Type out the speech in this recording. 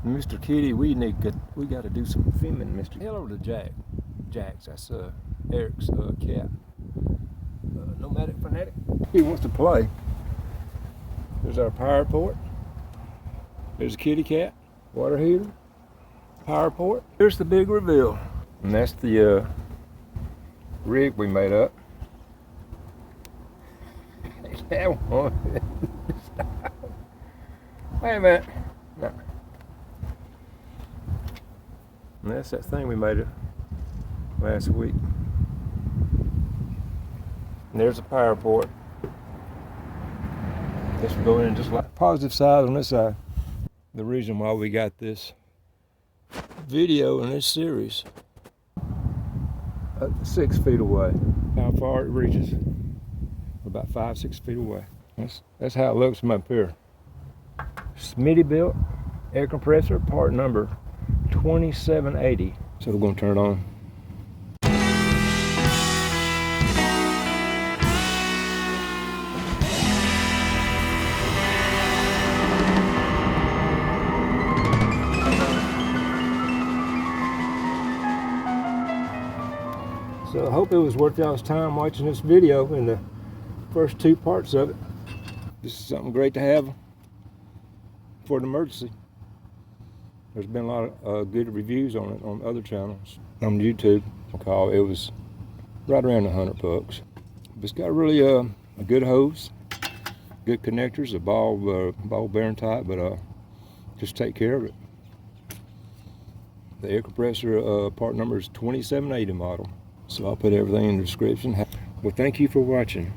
Mr. Kitty, we got to do some filming, Mr. Hello to Jax, that's Eric's cat. Nomadic fanatic. He wants to play. There's our power port. There's a kitty cat, water heater, power port. Here's the big reveal. And that's the rig we made up. That one. Wait a minute. No. And that's that thing we made it last week. And there's the power port. This will go in just like positive side on this side. The reason why we got this video in this series 6 feet away. How far it reaches? About 5-6 feet away. That's how it looks from up here. Smittybilt air compressor, part number 2780. So we're going to turn it on. So I hope it was worth y'all's time watching this video in the first 2 parts of it. This is something great to have for an emergency. There's been a lot of good reviews on it on other channels. On YouTube, it was right around $100. It's got really a good hose, good connectors, a ball bearing type, but just take care of it. The air compressor part number is 2780 model. So I'll put everything in the description. Well, thank you for watching.